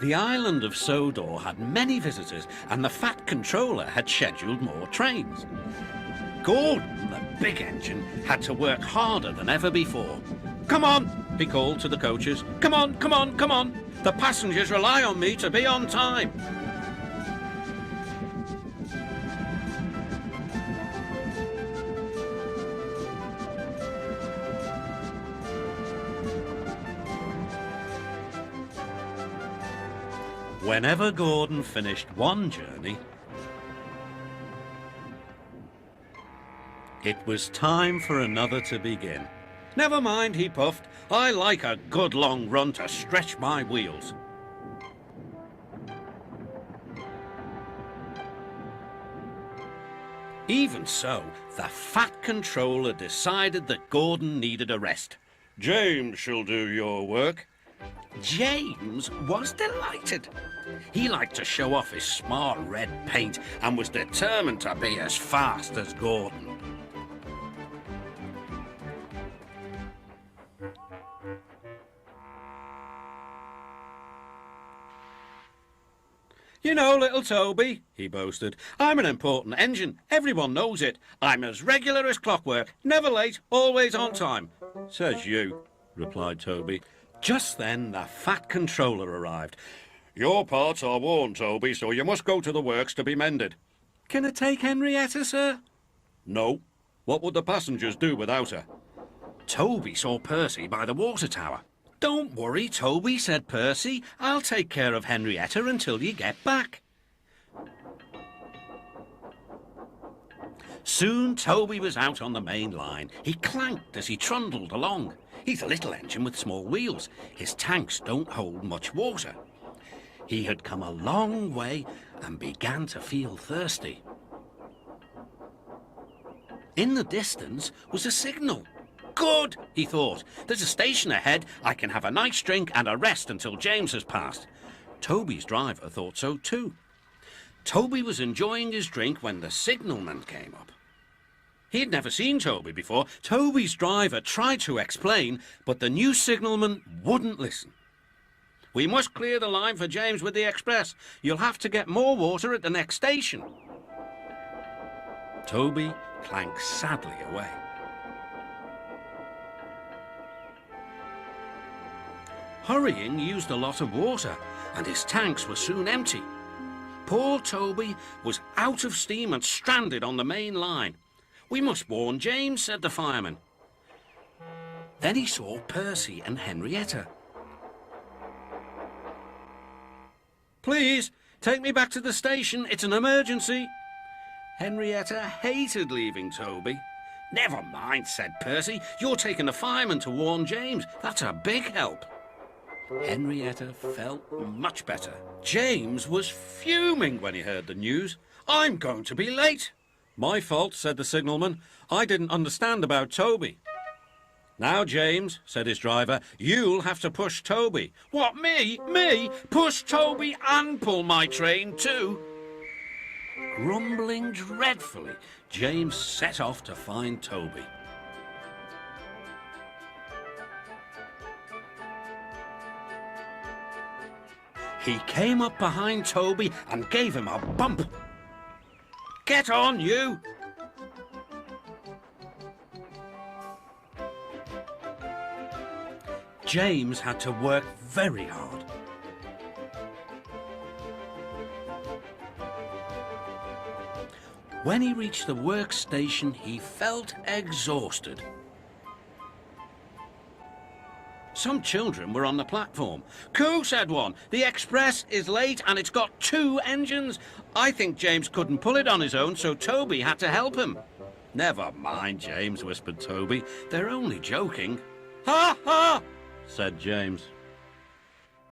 The Island of Sodor had many visitors, and the Fat Controller had scheduled more trains. Gordon, the big engine, had to work harder than ever before. "Come on," he called to the coaches. "Come on, come on, come on. The passengers rely on me to be on time." Whenever Gordon finished one journey, it was time for another to begin. "Never mind," he puffed. "I like a good long run to stretch my wheels." Even so, the Fat Controller decided that Gordon needed a rest. "James shall do your work." James was delighted. He liked to show off his smart red paint and was determined to be as fast as Gordon. "You know, little Toby," he boasted, "I'm an important engine. Everyone knows it. I'm as regular as clockwork, never late, always on time." "Says you," replied Toby. Just then the Fat Controller arrived. "Your parts are worn, Toby, so you must go to the works to be mended." "Can I take Henrietta, sir?" "No. What would the passengers do without her?" Toby saw Percy by the water tower. "Don't worry, Toby," said Percy. "I'll take care of Henrietta until you get back." Soon Toby was out on the main line. He clanked as he trundled along. He's a little engine with small wheels. His tanks don't hold much water. He had come a long way and began to feel thirsty. In the distance was a signal. "Good," he thought. "There's a station ahead. I can have a nice drink and a rest until James has passed." Toby's driver thought so too. Toby was enjoying his drink when the signalman came up. He had never seen Toby before. Toby's driver tried to explain, but the new signalman wouldn't listen. "We must clear the line for James with the express. You'll have to get more water at the next station." Toby clanked sadly away. Hurrying used a lot of water, and his tanks were soon empty. Poor Toby was out of steam and stranded on the main line. "We must warn James," said the fireman. Then he saw Percy and Henrietta. "Please, take me back to the station. It's an emergency." Henrietta hated leaving Toby. "Never mind," said Percy. "You're taking the fireman to warn James. That's a big help." Henrietta felt much better. James was fuming when he heard the news. "I'm going to be late." "My fault," said the signalman. "I didn't understand about Toby." "Now, James," said his driver, "you'll have to push Toby." "What, me? Me? Push Toby and pull my train too?" Grumbling dreadfully, James set off to find Toby. He came up behind Toby and gave him a bump. "Get on, you!" James had to work very hard. When he reached the workstation, he felt exhausted. Some children were on the platform. "Coo," said one. "The express is late and it's got 2 engines. I think James couldn't pull it on his own, so Toby had to help him." "Never mind, James," whispered Toby. "They're only joking." "Ha ha!" said James.